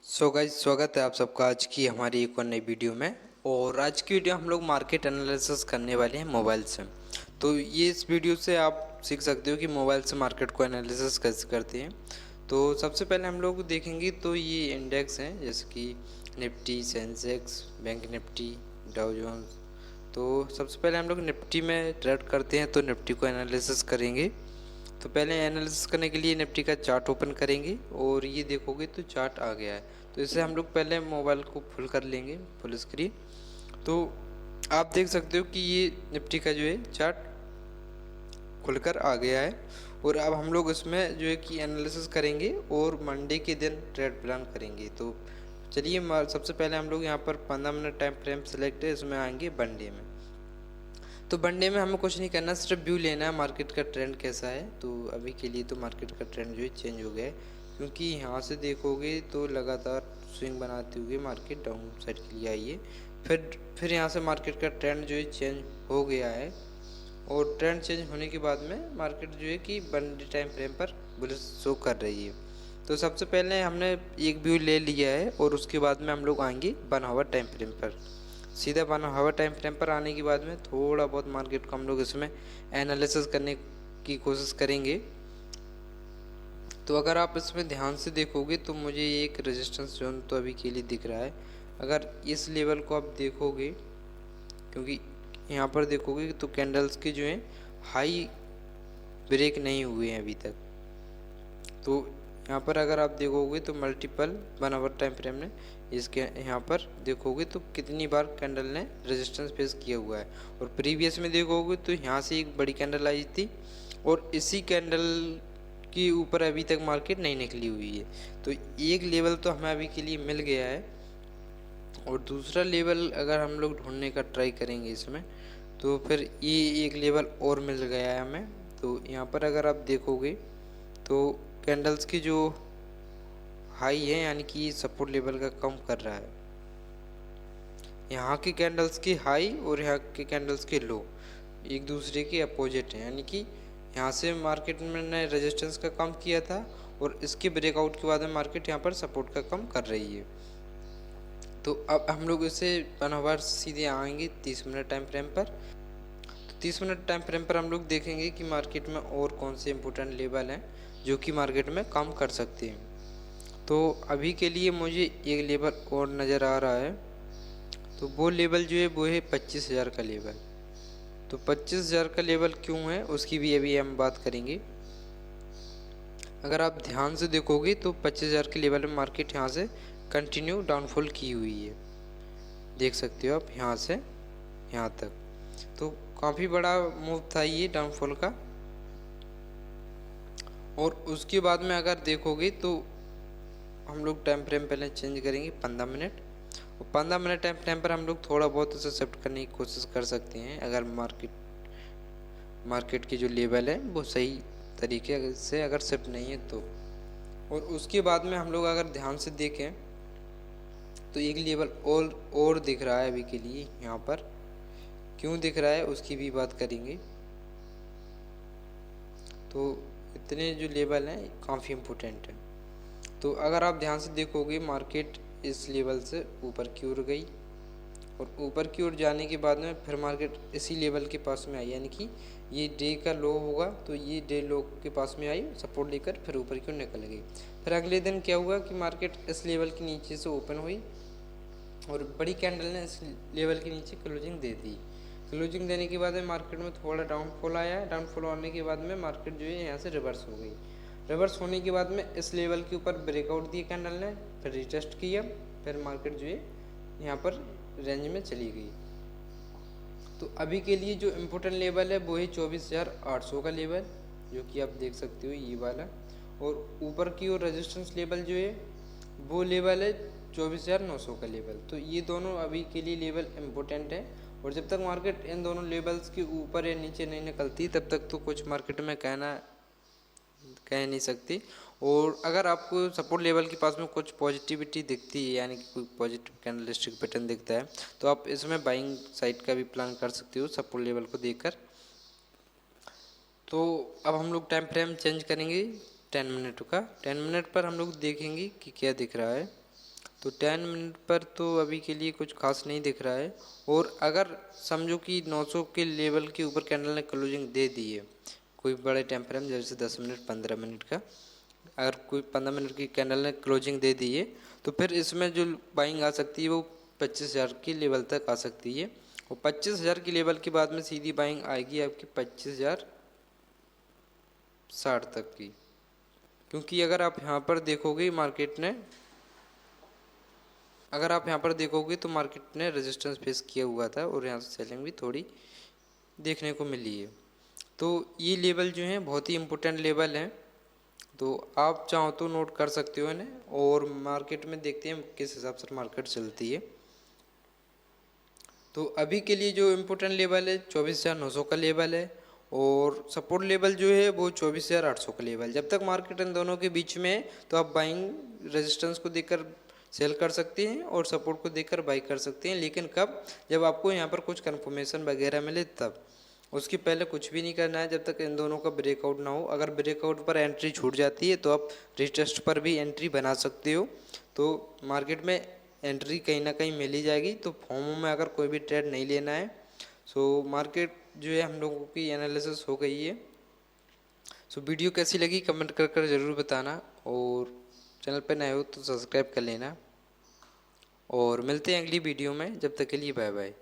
So guys, स्वागत है आप सबका आज की हमारी एक और नई वीडियो में। और आज की वीडियो हम लोग मार्केट एनालिसिस करने वाले हैं मोबाइल से। तो ये इस वीडियो से आप सीख सकते हो कि मोबाइल से मार्केट को एनालिसिस कैसे करते हैं। तो सबसे पहले हम लोग देखेंगे तो ये इंडेक्स हैं जैसे कि Nifty, Sensex, bank Nifty, Dow Jones. तो सबसे पहले हम लोग निफ्टी में ट्रेड करते हैं तो निफ्टी को एनालिसिस करेंगे। तो पहले एनालिसिस करने के लिए निफ्टी का चार्ट ओपन करेंगे और ये देखोगे तो चार्ट आ गया है। तो इसे हम लोग पहले मोबाइल को फुल कर लेंगे, फुल स्क्रीन। तो आप देख सकते हो कि ये निफ्टी का जो है चार्ट खुलकर आ गया है। और अब हम लोग इसमें जो है कि एनालिसिस करेंगे और मंडे के दिन ट्रेड प्लान करेंगे। तो चलिए सबसे पहले हम लोग यहाँ पर 15 मिनट टाइम फ्रेम सेलेक्ट है, इसमें आएंगे वनडे में। तो वनडे में हमें कुछ नहीं करना, सिर्फ व्यू लेना है मार्केट का ट्रेंड कैसा है। तो अभी के लिए तो मार्केट का ट्रेंड जो है चेंज हो गया है, क्योंकि यहाँ से देखोगे तो लगातार स्विंग बनाते हुए मार्केट डाउन साइड के लिए आई है। फिर यहाँ से मार्केट का ट्रेंड जो है चेंज हो गया है। और ट्रेंड चेंज होने के बाद में मार्केट जो है कि वनडे टाइम फ्रेम पर बुलिश शो कर रही है। तो सबसे पहले हमने एक व्यू ले लिया है और उसके बाद में हम लोग आएंगे 1 आवर टाइम फ्रेम पर। सीधा 1 आवर टाइम फ्रेम पर आने के बाद में थोड़ा बहुत मार्केट को हम लोग इसमें एनालिसिस करने की कोशिश करेंगे। तो अगर आप इसमें ध्यान से देखोगे तो मुझे एक रेजिस्टेंस जोन तो अभी के लिए दिख रहा है। अगर इस लेवल को आप देखोगे, क्योंकि यहाँ पर देखोगे तो कैंडल्स के जो हैं हाई ब्रेक नहीं हुए हैं अभी तक। तो यहाँ पर अगर आप देखोगे तो मल्टीपल 1 आवर टाइम फ्रेम में इसके यहाँ पर देखोगे तो कितनी बार कैंडल ने रेजिस्टेंस फेस किया हुआ है। और प्रीवियस में देखोगे तो यहाँ से एक बड़ी कैंडल आई थी और इसी कैंडल के ऊपर अभी तक मार्केट नहीं निकली हुई है। तो एक लेवल तो हमें अभी के लिए मिल गया है। और दूसरा लेवल अगर हम लोग ढूंढने का ट्राई करेंगे इसमें, तो फिर ये एक लेवल और मिल गया है हमें। तो यहाँ पर अगर आप देखोगे तो कैंडल्स की जो हाई है यानी कि सपोर्ट लेवल का कम कर रहा है। यहाँ के कैंडल्स की हाई और यहाँ के कैंडल्स के लो एक दूसरे के अपोजिट हैं, यानी कि यहाँ से मार्केट में ने रेजिस्टेंस का कम किया था और इसके ब्रेकआउट के बाद में मार्केट यहाँ पर सपोर्ट का कम कर रही है। तो अब हम लोग इसे 1 आवर सीधे आएंगे 30 मिनट टाइम फ्रेम पर। तो 30 मिनट टाइम फ्रेम पर हम लोग देखेंगे कि मार्केट में और कौन से इंपॉर्टेंट लेवल हैं जो कि मार्केट में कम कर सकते हैं। तो अभी के लिए मुझे एक लेवल और नज़र आ रहा है। तो वो लेवल जो है वो है 25,000 का लेवल। तो 25,000 का लेवल क्यों है उसकी भी अभी हम बात करेंगे। अगर आप ध्यान से देखोगे तो 25,000 के लेवल में मार्केट यहाँ से कंटिन्यू डाउनफॉल की हुई है, देख सकते हो आप यहाँ से यहाँ तक। तो काफ़ी बड़ा मूव था ये डाउनफॉल का। और उसके बाद में अगर देखोगे तो हम लोग टाइम फ्रेम पहले चेंज करेंगे 15 मिनट। और 15 मिनट टाइम फ्रेम पर हम लोग थोड़ा बहुत उसे शिफ्ट करने की कोशिश कर सकते हैं अगर मार्केट की जो लेवल है वो सही तरीके से अगर शिफ्ट नहीं है तो। और उसके बाद में हम लोग अगर ध्यान से देखें तो एक लेवल और दिख रहा है अभी के लिए यहाँ पर। क्यों दिख रहा है उसकी भी बात करेंगे। तो इतने जो लेवल हैं काफ़ी इम्पोर्टेंट है। तो अगर आप ध्यान से देखोगे मार्केट इस लेवल से ऊपर की ओर गई और ऊपर की ओर जाने के बाद में फिर मार्केट इसी लेवल के पास में आई, यानी कि ये डे का लो होगा तो ये डे लो के पास में आई, सपोर्ट लेकर फिर ऊपर की ओर निकल गई। फिर अगले दिन क्या हुआ कि मार्केट इस लेवल के नीचे से ओपन हुई और बड़ी कैंडल ने इस लेवल के नीचे क्लोजिंग दे दी। क्लोजिंग देने के बाद में मार्केट में थोड़ा डाउनफॉल आया। डाउनफॉल आने के बाद में मार्केट जो है यहाँ से रिवर्स हो गई। रिवर्स होने के बाद में इस लेवल के ऊपर ब्रेकआउट दिए कैंडल ने, फिर रिटेस्ट किया, फिर मार्केट जो है यहाँ पर रेंज में चली गई। तो अभी के लिए जो इम्पोर्टेंट लेवल है वो है 24,800 का लेवल, जो कि आप देख सकते हो ये वाला। और ऊपर की ओर रेजिस्टेंस लेवल जो है वो लेवल है 24,900 का लेवल। तो ये दोनों अभी के लिए लेवल इम्पोर्टेंट है। और जब तक मार्केट इन दोनों लेवल्स के ऊपर या नीचे नहीं निकलती तब तक तो कुछ मार्केट में कह नहीं सकती। और अगर आपको सपोर्ट लेवल के पास में कुछ पॉजिटिविटी दिखती है, यानी कि कोई पॉजिटिव कैंडलस्टिक पैटर्न दिखता है, तो आप इसमें बाइंग साइड का भी प्लान कर सकते हो सपोर्ट लेवल को देखकर। तो अब हम लोग टाइम फ्रेम चेंज करेंगे 10 मिनट का। 10 मिनट पर हम लोग देखेंगे कि क्या दिख रहा है। तो 10 मिनट पर तो अभी के लिए कुछ खास नहीं दिख रहा है। और अगर समझो कि 900 के लेवल के ऊपर कैंडल ने क्लोजिंग दे दी है कोई बड़े टाइम फ्रेम जैसे 10 मिनट 15 मिनट का, अगर कोई 15 मिनट की कैंडल ने क्लोजिंग दे दी है तो फिर इसमें जो बाइंग आ सकती है वो 25,000 की लेवल तक आ सकती है। और 25,000 की लेवल के बाद में सीधी बाइंग आएगी आपकी 25,060 तक की। क्योंकि अगर आप यहाँ पर देखोगे मार्केट ने तो मार्केट ने रेजिस्टेंस फेस किया हुआ था और यहाँ से सेलिंग भी थोड़ी देखने को मिली है। तो ये लेवल जो है बहुत ही इम्पोर्टेंट लेवल है, तो आप चाहो तो नोट कर सकते हो इन्हें। और मार्केट में देखते हैं किस हिसाब से मार्केट चलती है। तो अभी के लिए जो इम्पोर्टेंट लेवल है 24,900 का लेवल है और सपोर्ट लेवल जो है वो 24,800 का लेवल। जब तक मार्केट इन दोनों के बीच में है तो आप बाइंग रेजिस्टेंस को देखकर सेल कर सकते हैं और सपोर्ट को देखकर बाई कर सकते हैं। लेकिन कब, जब आपको यहाँ पर कुछ कंफर्मेशन वगैरह मिले तब। उसके पहले कुछ भी नहीं करना है जब तक इन दोनों का ब्रेकआउट ना हो। अगर ब्रेकआउट पर एंट्री छूट जाती है तो आप रिटेस्ट पर भी एंट्री बना सकते हो। तो मार्केट में एंट्री कहीं ना कहीं मिल ही जाएगी। तो फॉर्मों में अगर कोई भी ट्रेड नहीं लेना है, सो मार्केट जो है हम लोगों की एनालिसिस हो गई है। सो वीडियो कैसी लगी कमेंट कर कर ज़रूर बताना और चैनल पर नए हो तो सब्सक्राइब कर लेना। और मिलते हैं अगली वीडियो में, जब तक के लिए बाय बाय।